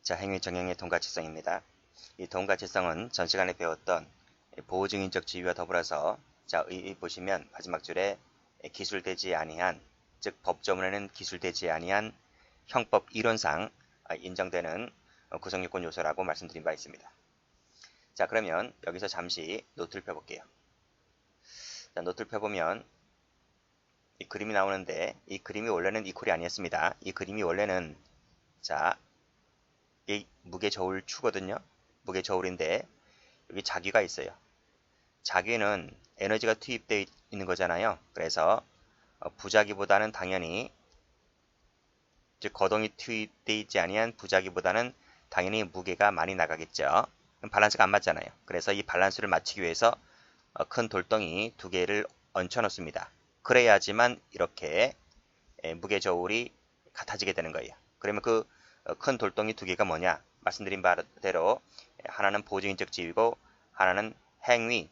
자, 행위 정형의 동가치성입니다. 이 동가치성은 전 시간에 배웠던 보호증인적 지위와 더불어서 자, 보시면 마지막 줄에 기술되지 아니한, 즉 법조문에는 기술되지 아니한 형법 이론상 인정되는 구성요건 요소라고 말씀드린 바 있습니다. 자, 그러면 여기서 잠시 노트를 펴볼게요. 자, 노트를 펴보면 이 그림이 나오는데, 이 그림이 원래는 이퀄이 아니었습니다. 이 그림이 원래는 자, 이 무게저울 추거든요. 무게저울인데 여기 자귀가 있어요. 자귀는 에너지가 투입되어 있는 거잖아요. 그래서 부자기보다는 당연히, 즉 거동이 투입되어 있지 아니한 부자기보다는 당연히 무게가 많이 나가겠죠. 밸런스가 안 맞잖아요. 그래서 이 밸런스를 맞추기 위해서 큰 돌덩이 두 개를 얹혀 놓습니다. 그래야지만 이렇게 무게저울이 같아지게 되는 거예요. 그러면 그 큰 돌덩이 두 개가 뭐냐? 말씀드린 바대로 하나는 보증인적 지위고 하나는 행위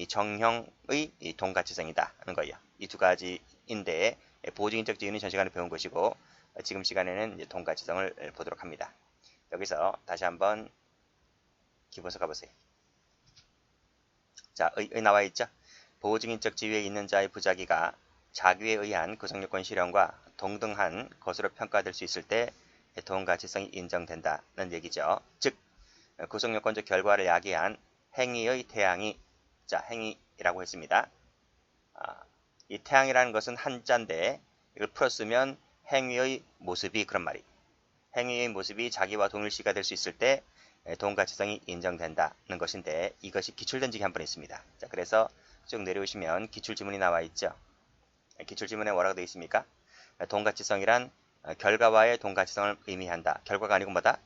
정형의 동가치성이다 하는 거예요. 이 두 가지인데 보증인적 지위는 전 시간에 배운 것이고 지금 시간에는 이제 동가치성을 보도록 합니다. 여기서 다시 한번 기본서 가보세요. 자, 나와 있죠? 보증인적 지위에 있는 자의 부자기가 자귀에 의한 구성요건 실현과 동등한 것으로 평가될 수 있을 때 동가치성이 인정된다는 얘기죠. 즉 구성요건적 결과를 야기한 행위의 태양이, 자, 행위라고 했습니다. 이 태양이라는 것은 한자인데 이걸 풀었으면 행위의 모습이, 그런 말이, 행위의 모습이 자기와 동일시가 될 수 있을 때 동가치성이 인정된다는 것인데, 이것이 기출던지기 한 번 있습니다. 자, 그래서 쭉 내려오시면 기출지문이 나와 있죠. 기출지문에 뭐라고 되어 있습니까? 동가치성이란 결과와의 동가치성을 의미한다. 결과가 아니고 뭐다?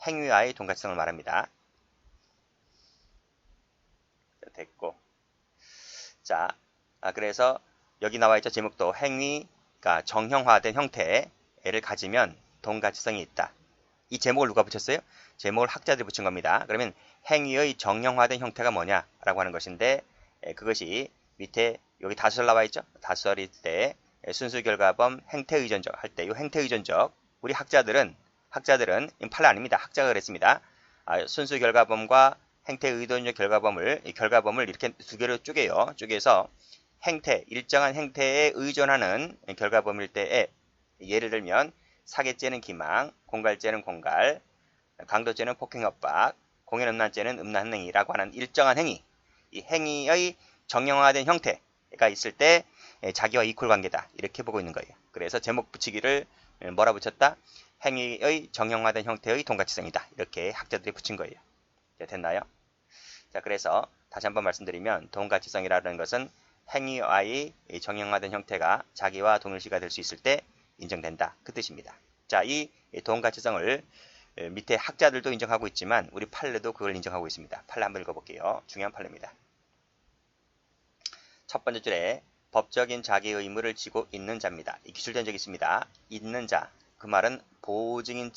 행위와의 동가치성을 말합니다. 자, 됐고. 자, 그래서 여기 나와 있죠. 제목도 행위가 정형화된 형태를 가지면 동가치성이 있다. 이 제목을 누가 붙였어요? 제목을 학자들이 붙인 겁니다. 그러면 행위의 정형화된 형태가 뭐냐라고 하는 것인데, 그것이 밑에 여기 다수설 나와 있죠. 다수설일 때 순수결과범 행태의존적 할 때 이 행태의존적, 우리 학자들은 판례 아닙니다. 학자가 그랬습니다. 순수결과범과 행태의존적 결과범을, 이 결과범을 이렇게 두 개로 쪼개요. 쪼개서 행태, 일정한 행태에 의존하는 결과범일 때에, 예를 들면 사계죄는 기망, 공갈죄는 공갈, 강도죄는 폭행협박, 공연음란죄는 음란행위라고 하는 일정한 행위, 이 행위의 정형화된 형태가 있을 때 자기와 이퀄 관계다, 이렇게 보고 있는 거예요. 그래서 제목 붙이기를 뭐라 붙였다? 행위의 정형화된 형태의 동가치성이다, 이렇게 학자들이 붙인 거예요. 됐나요? 자, 그래서 다시 한번 말씀드리면 동가치성이라는 것은 행위와의 정형화된 형태가 자기와 동일시가 될 수 있을 때 인정된다, 그 뜻입니다. 자, 이 동가치성을 밑에 학자들도 인정하고 있지만 우리 판례도 그걸 인정하고 있습니다. 판례 한번 읽어볼게요. 중요한 판례입니다. 첫 번째 줄에 법적인 자기 의무를 지고 있는 자입니다. 이 기술된 적이 있습니다. 있는 자, 그 말은 보증인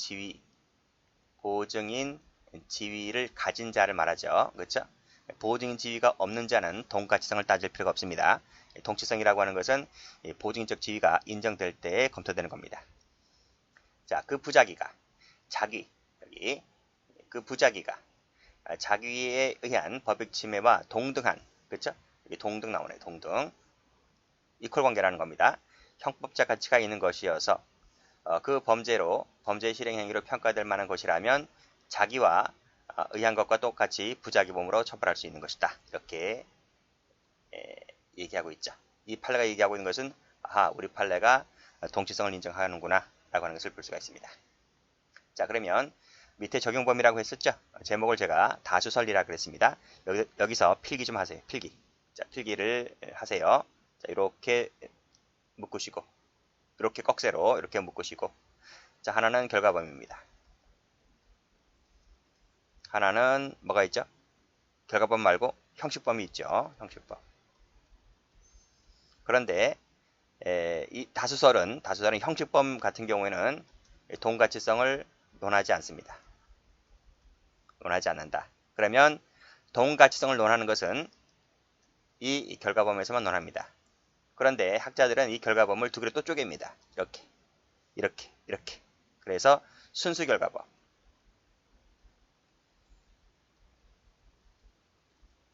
지위를 가진 자를 말하죠. 그렇죠? 보증인 지위가 없는 자는 동가치성을 따질 필요가 없습니다. 동치성이라고 하는 것은 보증인적 지위가 인정될 때 검토되는 겁니다. 자, 그 부자기가 여기 그 부자기가 자기에 의한 법익 침해와 동등한, 그렇죠? 여기 동등 나오네. 동등 이퀄 관계라는 겁니다. 형법적 가치가 있는 것이어서 그 범죄 실행 행위로 평가될 만한 것이라면 자기와 의한 것과 똑같이 부자기범으로 처벌할 수 있는 것이다, 이렇게 얘기하고 있죠. 이 판례가 얘기하고 있는 것은 우리 판례가 동치성을 인정하는구나 라고 하는 것을 볼 수가 있습니다. 자, 그러면 밑에 적용 범위라고 했었죠. 제목을 제가 다수설리라 그랬습니다. 여기서 필기 좀 하세요. 필기. 자, 필기를 하세요. 자, 이렇게 묶으시고, 이렇게 꺽쇠로 이렇게 묶으시고, 자, 하나는 결과범입니다. 하나는 뭐가 있죠? 결과범 말고 형식범이 있죠. 형식범. 그런데 이 다수설은 형식범 같은 경우에는 동가치성을 논하지 않습니다. 논하지 않는다. 그러면 동가치성을 논하는 것은 이 결과범에서만 논합니다. 그런데 학자들은 이 결과범을 두 개로 또 쪼갭니다. 이렇게. 그래서 순수 결과범.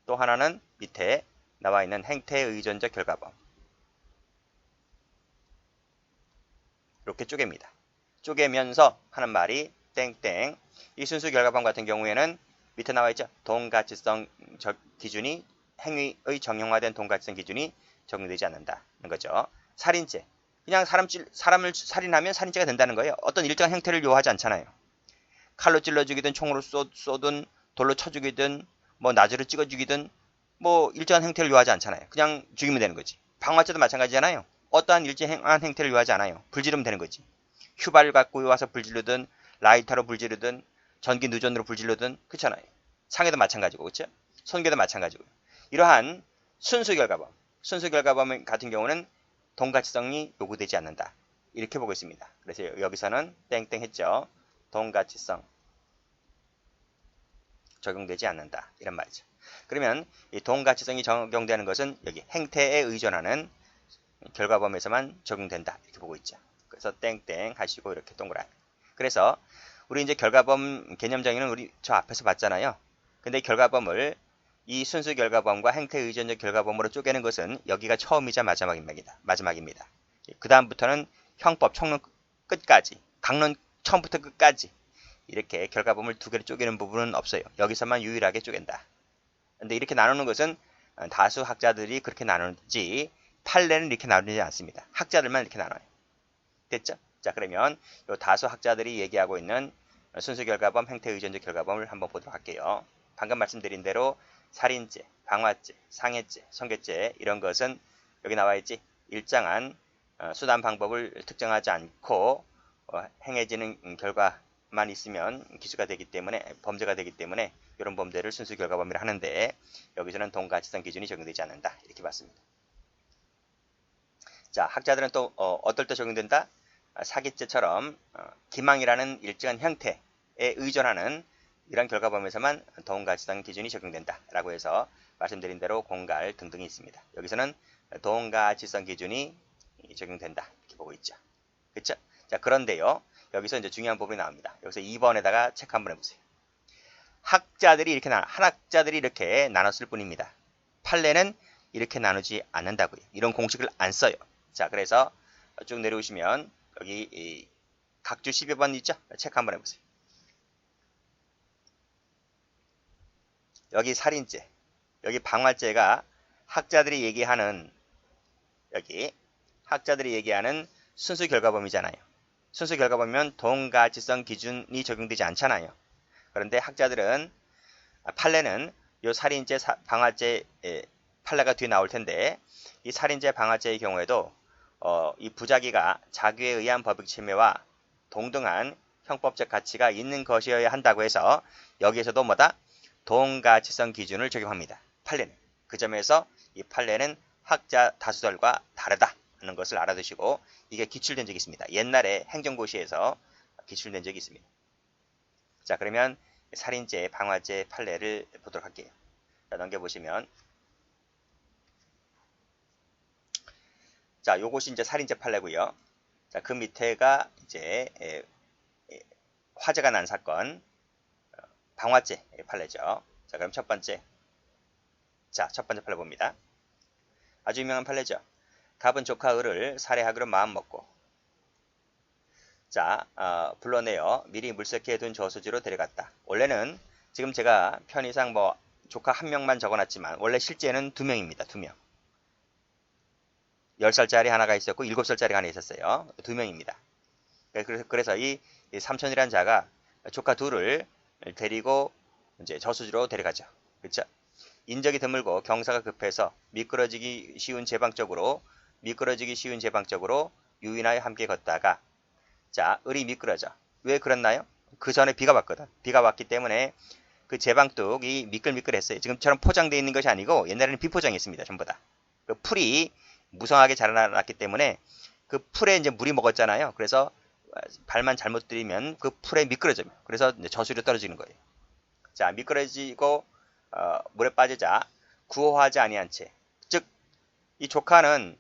또 하나는 밑에 나와 있는 행태 의존적 결과범. 이렇게 쪼갭니다. 쪼개면서 하는 말이 땡땡. 이 순수 결과범 같은 경우에는 밑에 나와 있죠. 동가치성 기준이 행위의 정형화된 동가치성 기준이 적용되지 않는다는 거죠. 살인죄. 그냥 사람을 살인하면 살인죄가 된다는 거예요. 어떤 일정한 형태를 요하지 않잖아요. 칼로 찔러 죽이든 총으로 쏘든 돌로 쳐 죽이든 뭐 나주로 찍어 죽이든 뭐 일정한 형태를 요하지 않잖아요. 그냥 죽이면 되는 거지. 방화죄도 마찬가지잖아요. 어떠한 일정한 형태를 요하지 않아요. 불지르면 되는 거지. 휘발을 갖고 와서 불지르든 라이터로 불지르든 전기 누전으로 불지르든 그렇잖아요. 상해도 마찬가지고 그렇죠? 손괴도 마찬가지고. 이러한 순수 결과범 같은 경우는 동가치성이 요구되지 않는다. 이렇게 보고 있습니다. 그래서 여기서는 땡땡 했죠. 동가치성 적용되지 않는다. 이런 말이죠. 그러면 이 동가치성이 적용되는 것은 여기 행태에 의존하는 결과범에서만 적용된다. 이렇게 보고 있죠. 그래서 땡땡 하시고 이렇게 동그라미. 그래서 우리 이제 결과범 개념 정의는 우리 저 앞에서 봤잖아요. 근데 결과범을 이 순수 결과범과 행태 의존적 결과범으로 쪼개는 것은 여기가 처음이자 마지막입니다. 그 다음부터는 형법 총론 끝까지, 강론 처음부터 끝까지 이렇게 결과범을 두 개로 쪼개는 부분은 없어요. 여기서만 유일하게 쪼갠다. 근데 이렇게 나누는 것은 다수 학자들이 그렇게 나누지 판례는 이렇게 나누지 않습니다. 학자들만 이렇게 나눠요. 됐죠? 자, 그러면 요 다수 학자들이 얘기하고 있는 순수 결과범, 행태 의존적 결과범을 한번 보도록 할게요. 방금 말씀드린 대로 살인죄, 방화죄, 상해죄, 성괴죄 이런 것은 여기 나와 있지. 일정한 수단 방법을 특정하지 않고 행해지는 결과만 있으면 기수가 되기 때문에 범죄가 되기 때문에 이런 범죄를 순수 결과범이라 하는데 여기서는 동가치성 기준이 적용되지 않는다. 이렇게 봤습니다. 자, 학자들은 또 어떨 때 적용된다? 사기죄처럼 기망이라는 일정한 형태에 의존하는 이런 결과범에서만 동가치성 기준이 적용된다 라고 해서 말씀드린 대로 공갈 등등이 있습니다. 여기서는 동가치성 기준이 적용된다 이렇게 보고 있죠. 그렇죠? 자, 그런데요. 여기서 이제 중요한 부분이 나옵니다. 여기서 2번에다가 체크 한번 해보세요. 한학자들이 이렇게 나눴을 뿐입니다. 판례는 이렇게 나누지 않는다고요. 이런 공식을 안 써요. 자, 그래서 쭉 내려오시면 여기 각주 12번 있죠? 체크 한번 해보세요. 여기 살인죄, 여기 방화죄가 학자들이 얘기하는 순수 결과범이잖아요. 순수 결과범이면 동가치성 기준이 적용되지 않잖아요. 그런데 학자들은 판례는 요 살인죄, 방화죄 판례가 뒤에 나올 텐데 이 살인죄, 방화죄의 경우에도 이 부작위가 자기에 의한 법익 침해와 동등한 형법적 가치가 있는 것이어야 한다고 해서 여기에서도 뭐다? 동가치성 기준을 적용합니다. 판례는. 그 점에서 이 판례는 학자 다수설과 다르다 하는 것을 알아두시고 이게 기출된 적이 있습니다. 옛날에 행정고시에서 기출된 적이 있습니다. 자, 그러면 살인죄, 방화죄 판례를 보도록 할게요. 자, 넘겨보시면 자, 요것이 이제 살인죄 판례고요. 자, 그 밑에가 이제 화재가 난 사건 방화죄 판례죠. 자, 그럼 첫 번째 판례 봅니다. 아주 유명한 판례죠. 갑은 조카 을을 살해하기로 마음먹고 자, 불러내어 미리 물색해 둔 저수지로 데려갔다. 원래는 지금 제가 편의상 뭐 조카 한 명만 적어놨지만 원래 실제는 2명입니다. 2명. 10살짜리 하나가 있었고 7살짜리가 하나 있었어요. 2명입니다. 그래서 이 삼촌이란 자가 조카 둘을 데리고 이제 저수지로 데려가죠. 그렇죠? 인적이 드물고 경사가 급해서 미끄러지기 쉬운 제방적으로 유인하여 함께 걷다가 자, 을이 미끄러져. 왜 그렇나요? 그 전에 비가 왔거든. 비가 왔기 때문에 그 제방뚝이 미끌미끌했어요. 지금처럼 포장되어 있는 것이 아니고 옛날에는 비포장이었습니다. 전부 다. 그 풀이 무성하게 자라났기 때문에 그 풀에 이제 물이 먹었잖아요. 그래서 발만 잘못 들이면 그 풀에 미끄러져요. 그래서 이제 저수리로 떨어지는 거예요. 자, 미끄러지고 물에 빠지자 구호하지 아니한 채. 즉, 이 조카는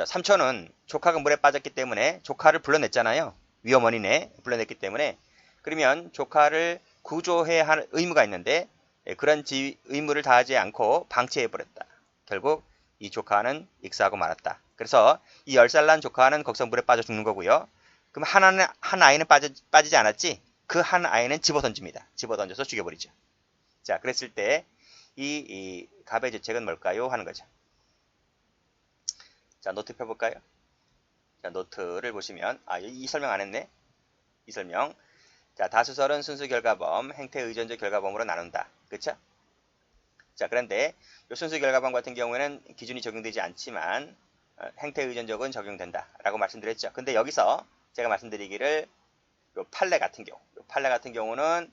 삼촌은 조카가 물에 빠졌기 때문에 조카를 불러냈잖아요. 위어머니네 불러냈기 때문에 그러면 조카를 구조해야 할 의무가 있는데 그런 의무를 다하지 않고 방치해버렸다. 결국 이 조카는 익사하고 말았다. 그래서 이 10살 난 조카는 거기서 물에 빠져 죽는 거고요. 그럼 한 아이는 빠지지 않았지? 그 한 아이는 집어 던집니다. 집어 던져서 죽여버리죠. 자, 그랬을 때 이 갑의 죄책은 뭘까요? 하는 거죠. 자, 노트 펴볼까요? 자, 노트를 보시면, 이 설명 안 했네? 이 설명. 자, 다수설은 순수 결과범, 행태 의존적 결과범으로 나눈다. 그쵸? 자, 그런데 이 순수 결과범 같은 경우에는 기준이 적용되지 않지만, 행태 의존적은 적용된다. 라고 말씀드렸죠. 근데 여기서 제가 말씀드리기를, 요 판례 같은 경우는,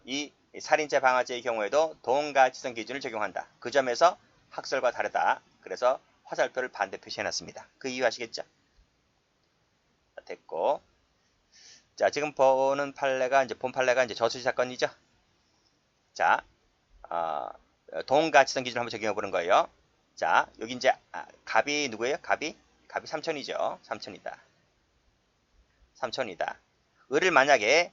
이 살인죄 방화죄의 경우에도 동가치성 기준을 적용한다. 그 점에서 학설과 다르다. 그래서 화살표를 반대 표시해놨습니다. 그 이유 아시겠죠? 됐고, 자 지금 보는 판례가 본 판례가 이제 저수지 사건이죠. 자, 동가치성 기준을 한번 적용해 보는 거예요. 자, 여기 이제 갑이 누구예요? 갑이 삼촌이죠. 삼촌이다. 을을 만약에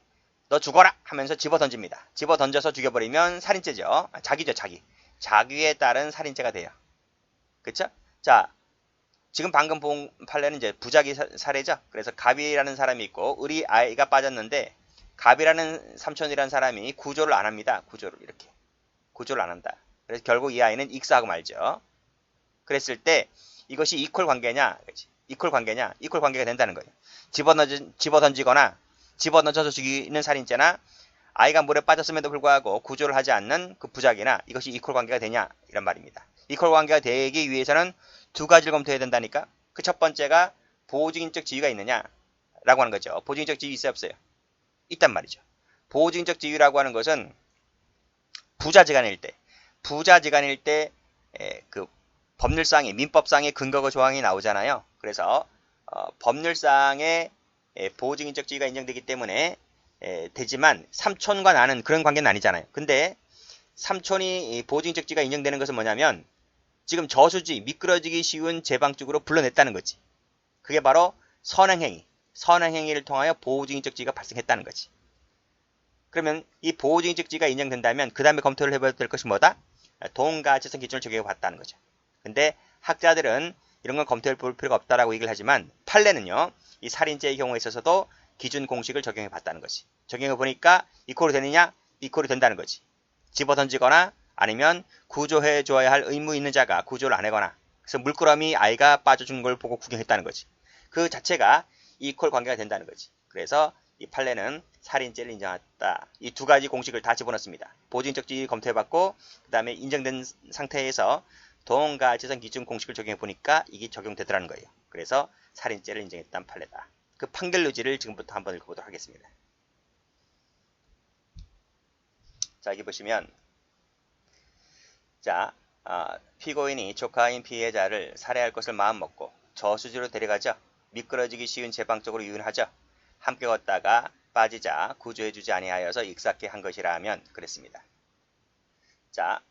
너 죽어라 하면서 집어 던집니다. 집어 던져서 죽여버리면 살인죄죠. 자기죠, 자기에 따른 살인죄가 돼요. 그쵸? 자, 지금 방금 본 판례는 이제 부작위 사례죠. 그래서 갑이라는 사람이 있고 을이 아이가 빠졌는데 갑이라는 삼촌이라는 사람이 구조를 안 합니다. 구조를 안 한다. 그래서 결국 이 아이는 익사하고 말죠. 그랬을 때 이것이 이퀄 관계냐? 이퀄 관계가 된다는 거예요. 집어 던지거나 집어 던져서 죽이는 살인죄나 아이가 물에 빠졌음에도 불구하고 구조를 하지 않는 그 부작이나 이것이 이퀄 관계가 되냐? 이런 말입니다. 이퀄 관계가 되기 위해서는 두 가지를 검토해야 된다니까. 그 첫 번째가 보호증인적 지위가 있느냐? 라고 하는 거죠. 보호증인적 지위 있어요, 없어요? 있단 말이죠. 보호증인적 지위라고 하는 것은 부자지간일 때 그 법률상의 민법상의 근거가 조항이 나오잖아요. 그래서 법률상의 보호증인적 지위가 인정되기 때문에 되지만 삼촌과 나는 그런 관계는 아니잖아요. 근데 삼촌이 보호증인적 지위가 인정되는 것은 뭐냐면 지금 저수지 미끄러지기 쉬운 제방 쪽으로 불러냈다는 거지. 그게 바로 선행행위를 통하여 보호증인적 지위가 발생했다는 거지. 그러면 이 보호증인적 지위가 인정된다면 그 다음에 검토를 해봐야 될 것이 뭐다? 동가치성 기준을 적용해 봤다는 거죠. 근데 학자들은 이런 건 검토해 볼 필요가 없다라고 얘기를 하지만 판례는요. 이 살인죄의 경우에 있어서도 기준 공식을 적용해 봤다는 거지. 적용해 보니까 이퀄이 되느냐? 이퀄이 된다는 거지. 집어 던지거나 아니면 구조해 줘야 할 의무 있는 자가 구조를 안 하거나 그래서 물끄러미 아이가 빠져 죽는 걸 보고 구경했다는 거지. 그 자체가 이퀄 관계가 된다는 거지. 그래서 이 판례는 살인죄를 인정했다. 이 두 가지 공식을 다 집어넣습니다. 보증적 지위 검토해봤고 그 다음에 인정된 상태에서 동가치성 기준 공식을 적용해 보니까 이게 적용되더라는 거예요. 그래서 살인죄를 인정했다는 판례다. 그 판결 유지를 지금부터 한번 읽어보도록 하겠습니다. 자, 여기 보시면 자, 피고인이 조카인 피해자를 살해할 것을 마음먹고 저수지로 데려가죠. 미끄러지기 쉬운 제방 쪽으로 유인하죠. 함께 걷다가 빠지자 구조해주지 아니하여서 익사케 한 것이라 면 그랬습니다. 자,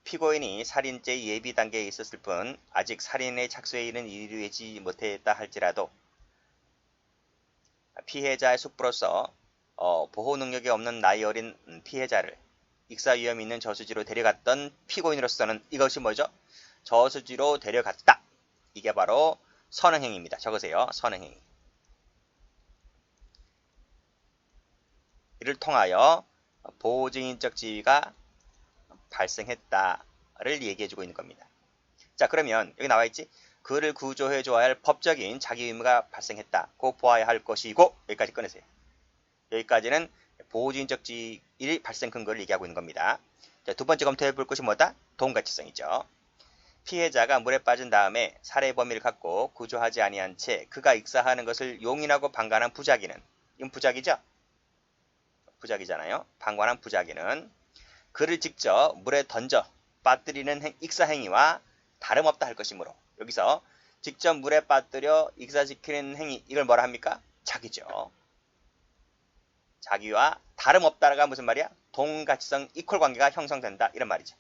피고인이 살인죄 예비 단계에 있었을 뿐 아직 살인의 착수에 이르지 못했다 할지라도 피해자의 숙부로서 보호 능력이 없는 나이 어린 피해자를 익사 위험이 있는 저수지로 데려갔던 피고인으로서는 이것이 뭐죠? 저수지로 데려갔다. 이게 바로 선행행위입니다. 적으세요. 선행행위. 이를 통하여 보호증인적 지위가 발생했다를 얘기해주고 있는 겁니다. 자, 그러면 여기 나와있지? 그를 구조해줘야 할 법적인 자기 의무가 발생했다. 고 보아야 할 것이고 여기까지 꺼내세요. 여기까지는 보호증인적 지위 발생 근거를 얘기하고 있는 겁니다. 자, 두 번째 검토해볼 것이 뭐다? 동가치성이죠. 피해자가 물에 빠진 다음에 살해 범위를 갖고 구조하지 아니한 채 그가 익사하는 것을 용인하고 방관한 부작위는 이건 부작위죠? 부작위잖아요. 방관한 부작위는 그를 직접 물에 던져 빠뜨리는 익사행위와 다름없다 할 것이므로 여기서 직접 물에 빠뜨려 익사시키는 행위 이걸 뭐라 합니까? 자기죠. 자기와 다름없다가 무슨 말이야? 동가치성 이퀄 관계가 형성된다 이런 말이죠.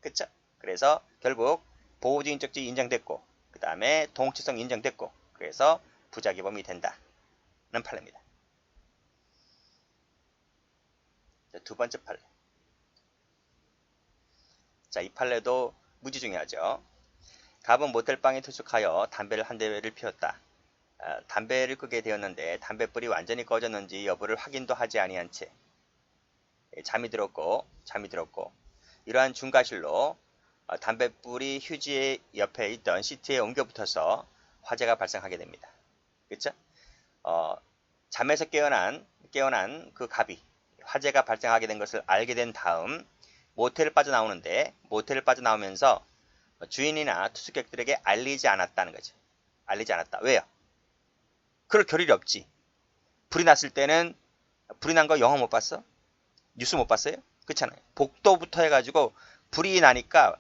그쵸? 그래서 결국 보호주의인적지 인정됐고 그 다음에 동치성 인정됐고 그래서 부작위범이 된다는 판례입니다. 자, 두 번째 판례. 자, 이 판례도 무지 중요하죠. 갑은 모텔방에 투숙하여 담배를 한 대를 피웠다. 담배를 끄게 되었는데 담뱃불이 완전히 꺼졌는지 여부를 확인도 하지 아니한 채 잠이 들었고 이러한 중과실로 담뱃불이 휴지 옆에 있던 시트에 옮겨 붙어서 화재가 발생하게 됩니다. 그쵸? 잠에서 깨어난 그 갑이 화재가 발생하게 된 것을 알게 된 다음 모텔을 빠져나오는데 모텔을 빠져나오면서 주인이나 투숙객들에게 알리지 않았다는 거죠. 알리지 않았다. 왜요? 그럴 겨를이 없지. 불이 났을 때는 불이 난 거 영화 못 봤어? 뉴스 못 봤어요? 그렇잖아요. 복도부터 해가지고 불이 나니까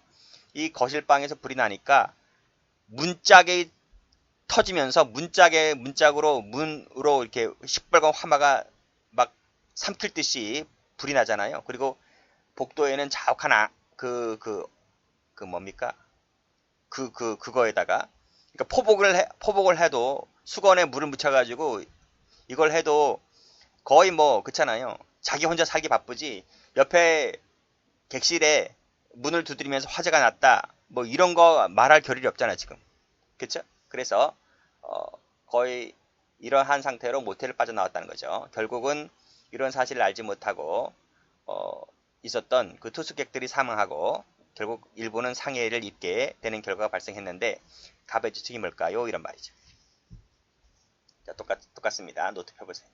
이 거실방에서 불이 나니까 문짝이 터지면서 문짝으로 문으로 이렇게 시뻘건 화마가 막 삼킬 듯이 불이 나잖아요. 그리고 복도에는 자욱한 뭡니까? 그거에다가 그러니까 포복을 해도 수건에 물을 묻혀가지고 이걸 해도 거의 뭐 그렇잖아요. 자기 혼자 살기 바쁘지 옆에 객실에 문을 두드리면서 화재가 났다 뭐 이런 거 말할 겨를이 없잖아 지금. 그쵸? 그래서 거의 이러한 상태로 모텔을 빠져나왔다는 거죠. 결국은 이런 사실을 알지 못하고 있었던 그 투숙객들이 사망하고 결국 일부는 상해를 입게 되는 결과가 발생했는데 갑의 추측이 뭘까요? 이런 말이죠. 자, 똑같습니다. 노트 펴보세요.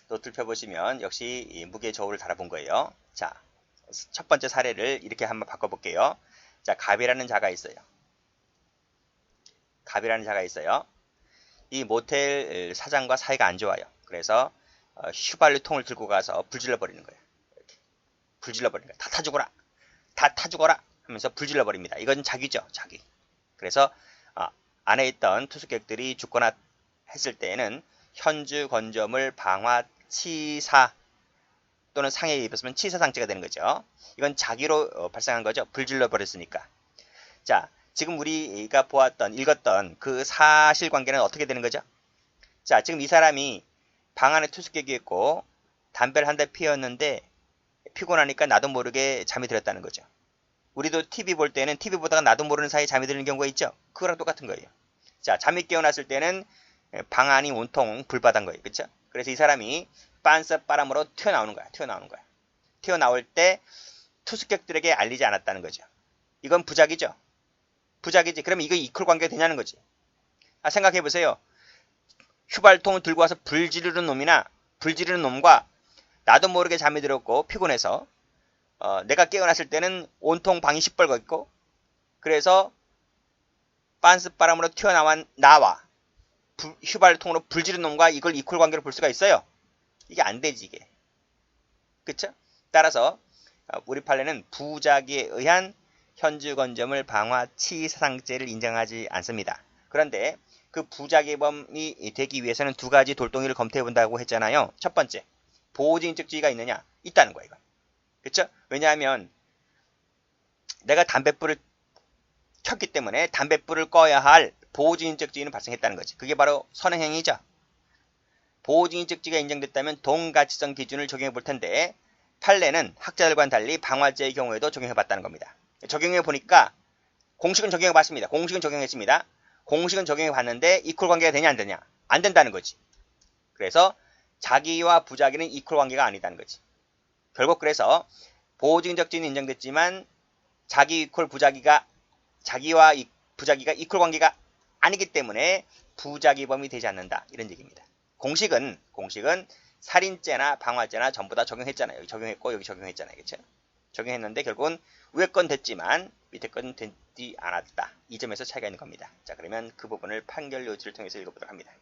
노트를 펴보시면 역시 이 무게의 저울을 달아본 거예요. 자, 첫 번째 사례를 이렇게 한번 바꿔볼게요. 자, 갑이라는 자가 있어요. 이 모텔 사장과 사이가 안 좋아요. 그래서 휘발유통을 들고 가서 불질러 버리는 거예요. 이렇게. 불질러 버리는 거예요. 다 타죽어라 하면서 불질러 버립니다. 이건 자기죠. 자기. 그래서 안에 있던 투숙객들이 죽거나 했을 때에는 현주 건조물 방화 치사 또는 상해에 입었으면 치사상죄가 되는 거죠. 이건 자기로 발생한 거죠. 불질러 버렸으니까. 자, 지금 우리가 읽었던 그 사실관계는 어떻게 되는 거죠? 자, 지금 이 사람이 방 안에 투숙객이 있고 담배를 한 대 피웠는데 피곤하니까 나도 모르게 잠이 들었다는 거죠. 우리도 TV 볼 때는 TV 보다가 나도 모르는 사이에 잠이 드는 경우가 있죠. 그거랑 똑같은 거예요. 자, 잠이 깨어났을 때는 방 안이 온통 불바다인 거예요. 그렇죠? 그래서 이 사람이 빤스바람으로 튀어나오는 거야. 튀어나올 때 투숙객들에게 알리지 않았다는 거죠. 이건 부작이죠. 부작이지. 그러면 이거 이퀄 관계가 되냐는 거지. 생각해 보세요. 휘발통을 들고 와서 불 지르는 놈과 나도 모르게 잠이 들었고 피곤해서 내가 깨어났을 때는 온통 방이 시뻘거 있고 그래서 빤스바람으로 나와 휘발통으로 불 지르는 놈과 이걸 이퀄 관계로 볼 수가 있어요. 이게 안 되지 이게. 그쵸? 따라서 우리 판례는 부작위에 의한 현주건조물 방화 치사상죄를 인정하지 않습니다. 그런데 그 부작위범이 되기 위해서는 두 가지 돌덩이를 검토해 본다고 했잖아요. 첫 번째, 보호주의인적지위가 있느냐? 있다는 거야, 이건. 그쵸? 왜냐하면 내가 담뱃불을 켰기 때문에 담뱃불을 꺼야 할 보호주의인적지위는 발생했다는 거지. 그게 바로 선행행위죠. 보호주의인적지위가 인정됐다면 동가치성 기준을 적용해 볼 텐데 판례는 학자들과는 달리 방화죄의 경우에도 적용해 봤다는 겁니다. 적용해 보니까 공식은 적용해 봤습니다. 공식은 적용해 봤는데 이퀄 관계가 되냐 안 되냐? 안 된다는 거지. 그래서 자기와 부작위는 이퀄 관계가 아니다는 거지. 결국 그래서 보호주의인적지위는 인정됐지만 자기와 부작위가 이퀄 관계가 아니기 때문에 부작위범이 되지 않는다. 이런 얘기입니다. 공식은 살인죄나 방화죄나 전부 다 적용했잖아요. 여기 적용했고 여기 적용했잖아요. 그렇죠? 적용했는데 결국은 위에 건 됐지만 밑에 건 되지 않았다. 이 점에서 차이가 있는 겁니다. 자, 그러면 그 부분을 판결 요지를 통해서 읽어보도록 합니다.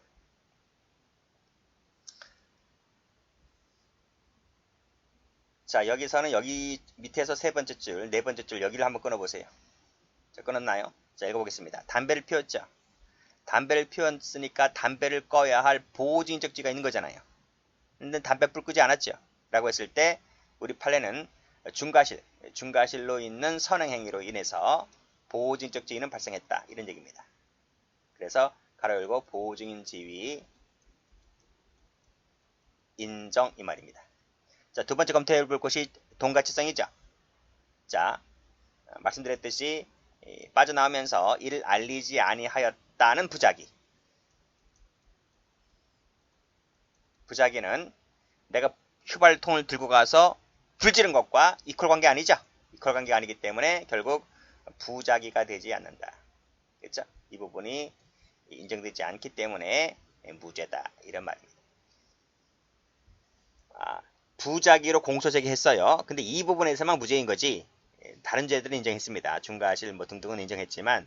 자, 여기서는 여기 밑에서 세 번째 줄, 네 번째 줄 여기를 한번 끊어보세요. 자, 끊었나요? 자, 읽어보겠습니다. 담배를 피웠죠. 담배를 피웠으니까 담배를 꺼야 할 보호주의인적지가 있는 거잖아요. 근데 담배불 끄지 않았죠. 라고 했을 때 우리 판례는 중과실로 있는 선행행위로 인해서 보호증적 지위는 발생했다. 이런 얘기입니다. 그래서 가로 열고 보호증인 지위 인정 이 말입니다. 자, 두 번째 검토해 볼 것이 동가치성이죠. 자, 말씀드렸듯이 빠져나오면서 이를 알리지 아니하였다는 부작위. 부작위는 내가 휘발통을 들고 가서 불 지른 것과 이퀄 관계 아니죠. 이퀄 관계가 아니기 때문에 결국 부작위가 되지 않는다. 그렇죠? 이 부분이 인정되지 않기 때문에 무죄다. 이런 말입니다. 부작위로 공소 제기했어요. 근데 이 부분에서만 무죄인 거지. 다른 죄들은 인정했습니다. 중과실 뭐 등등은 인정했지만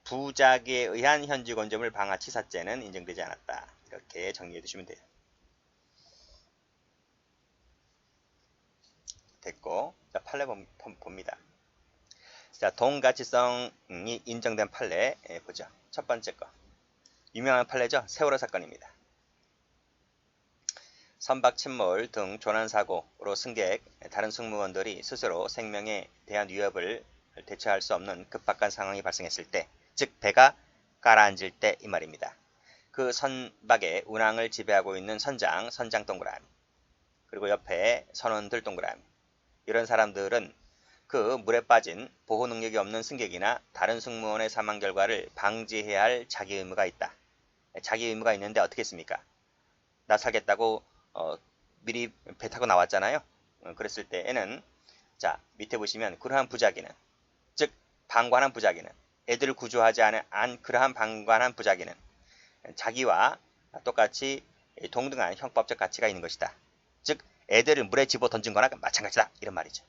부작위에 의한 현지건조물 방화치사죄는 인정되지 않았다. 이렇게 정리해 두시면 돼요. 됐고, 자, 판례 봅니다. 자, 동가치성이 인정된 판례 보죠. 첫 번째 거. 유명한 판례죠. 세월호 사건입니다. 선박 침몰 등 조난사고로 승객, 다른 승무원들이 스스로 생명에 대한 위협을 대처할 수 없는 급박한 상황이 발생했을 때, 즉 배가 가라앉을 때 이 말입니다. 그 선박의 운항을 지배하고 있는 선장 동그라미, 그리고 옆에 선원들 동그라미. 이런 사람들은 그 물에 빠진 보호 능력이 없는 승객이나 다른 승무원의 사망 결과를 방지해야 할 자기 의무가 있다. 자기 의무가 있는데 어떻게 했습니까? 나 살겠다고 미리 배 타고 나왔잖아요. 그랬을 때에는 자, 밑에 보시면 그러한 부작위는, 즉 방관한 부작위는, 애들을 구조하지 않은 그러한 방관한 부작위는 자기와 똑같이 동등한 형법적 가치가 있는 것이다. 즉 애들을 물에 집어 던진 거나 마찬가지다. 이런 말이죠.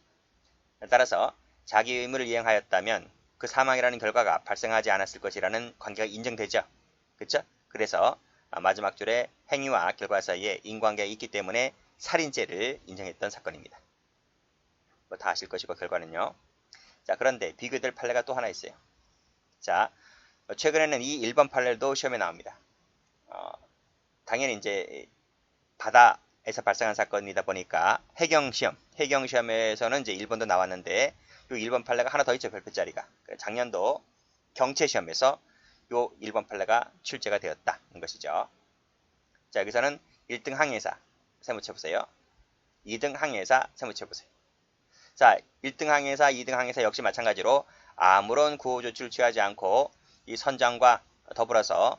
따라서 자기 의무를 이행하였다면 그 사망이라는 결과가 발생하지 않았을 것이라는 관계가 인정되죠. 그렇죠? 그래서 마지막 줄에 행위와 결과 사이에 인과관계가 있기 때문에 살인죄를 인정했던 사건입니다. 뭐 다 아실 것이고 결과는요. 자, 그런데 비교될 판례가 또 하나 있어요. 자, 최근에는 이 1번 판례도 시험에 나옵니다. 당연히 이제 바다에서 발생한 사건이다 보니까 해경시험에서는 이제 1번도 나왔는데 이 1번 판례가 하나 더 있죠. 별표짜리가. 작년도 경채시험에서 요 1번 판례가 출제가 되었다는 것이죠. 자, 여기서는 1등 항해사 세무쳐보세요. 2등 항해사 세무쳐보세요. 자, 1등 항해사, 2등 항해사 역시 마찬가지로 아무런 구호조치를 취하지 않고 이 선장과 더불어서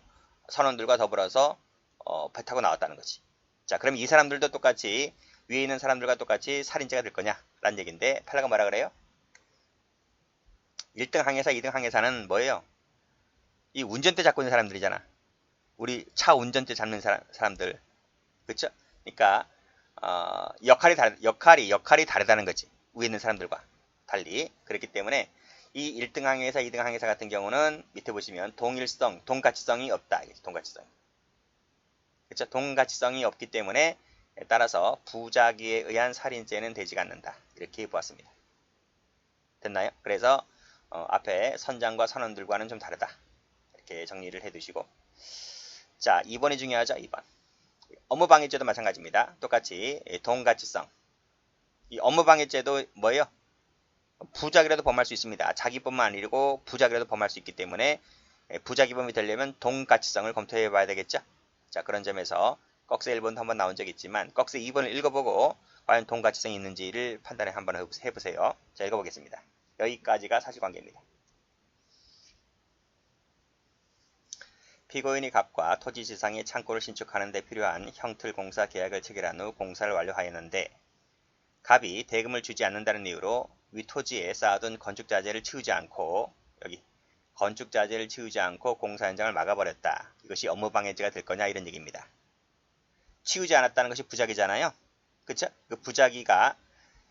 선원들과 더불어서 배 타고 나왔다는 거지. 자, 그럼 이 사람들도 똑같이 위에 있는 사람들과 똑같이 살인죄가 될 거냐? 라는 얘기인데 판례가 뭐라 그래요? 1등 항해사, 2등 항해사는 뭐예요? 이 운전대 잡고 있는 사람들이잖아. 우리 차 운전대 잡는 사람들. 그쵸? 그러니까 역할이 다르다는 거지. 위에 있는 사람들과 달리. 그렇기 때문에 이 1등 항해사, 2등 항해사 같은 경우는 밑에 보시면 동가치성이 없다. 동가치성. 그쵸? 동가치성이 없기 때문에 따라서 부작위에 의한 살인죄는 되지 않는다. 이렇게 보았습니다. 됐나요? 그래서 앞에 선장과 선원들과는 좀 다르다. 이렇게 정리를 해두시고, 자, 2번이 중요하죠. 2번. 업무방해죄도 마찬가지입니다. 똑같이 동가치성. 이 업무방해죄도 뭐예요? 부작위라도 범할 수 있습니다. 자기뿐만 아니고 부작위라도 범할 수 있기 때문에 부작위범이 되려면 동가치성을 검토해 봐야 되겠죠. 자, 그런 점에서 꺽쇠 1번도 한번 나온 적이 있지만 꺽쇠 2번을 읽어보고 과연 동가치성이 있는지를 판단을 한번 해보세요. 자, 읽어보겠습니다. 여기까지가 사실관계입니다. 피고인이 갑과 토지지상의 창고를 신축하는 데 필요한 형틀공사 계약을 체결한 후 공사를 완료하였는데 갑이 대금을 주지 않는다는 이유로 위 토지에 쌓아둔 건축자재를 치우지 않고 공사 현장을 막아버렸다. 이것이 업무방해죄가 될 거냐 이런 얘기입니다. 치우지 않았다는 것이 부작위잖아요. 그쵸? 그 부작위가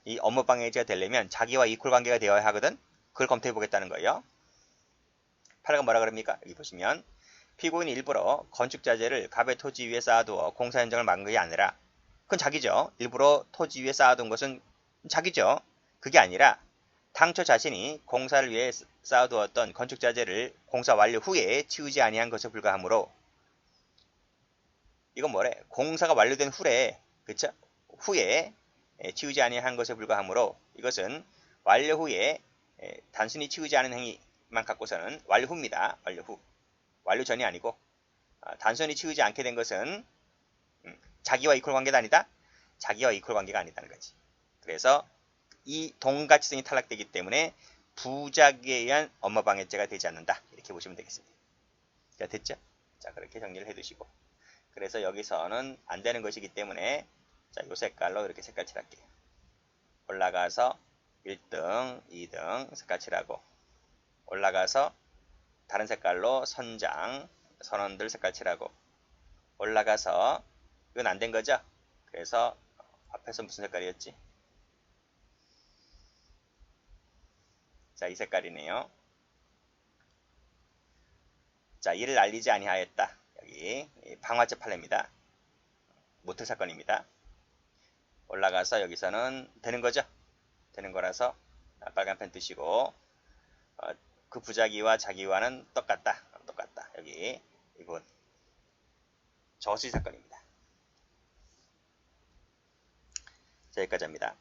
이 업무방해죄가 되려면 자기와 이퀄 관계가 되어야 하거든. 그걸 검토해 보겠다는 거예요. 판례가 뭐라 그럽니까? 여기 보시면 피고인이 일부러 건축자재를 갑의 토지 위에 쌓아두어 공사 현장을 막은 것이 아니라 그건 자기죠. 일부러 토지 위에 쌓아둔 것은 자기죠. 그게 아니라 당초 자신이 공사를 위해 쌓아두었던 건축자재를 공사 완료 후에 치우지 아니한 것에 불과하므로 이건 뭐래? 공사가 완료된 후에, 그쵸? 후에 치우지 아니한 것에 불과하므로 이것은 완료 후에 단순히 치우지 않은 행위만 갖고서는 완료 후입니다. 완료 후. 완료 전이 아니고 단순히 치우지 않게 된 것은 자기와 이퀄 관계가 아니다. 자기와 이퀄 관계가 아니다는 거지. 그래서 이 동가치성이 탈락되기 때문에 부작위에 의한 업무방해죄가 되지 않는다. 이렇게 보시면 되겠습니다. 자, 됐죠? 자, 그렇게 정리를 해두시고. 그래서 여기서는 안 되는 것이기 때문에 자, 요 색깔로 이렇게 색깔 칠할게요. 올라가서 1등, 2등 색깔 칠하고 올라가서 다른 색깔로 선장, 선원들 색깔 칠하고 올라가서 이건 안 된 거죠? 그래서 앞에서 무슨 색깔이었지? 자, 이 색깔이네요. 자, 이를 알리지 아니하였다. 여기 방화죄 판례입니다. 모텔 사건입니다. 올라가서 여기서는 되는 거죠? 되는 거라서 빨간 펜 뜨시고 그 부작위와 자기와는 똑같다. 똑같다. 여기 이분 저수지 사건입니다. 자, 여기까지 합니다.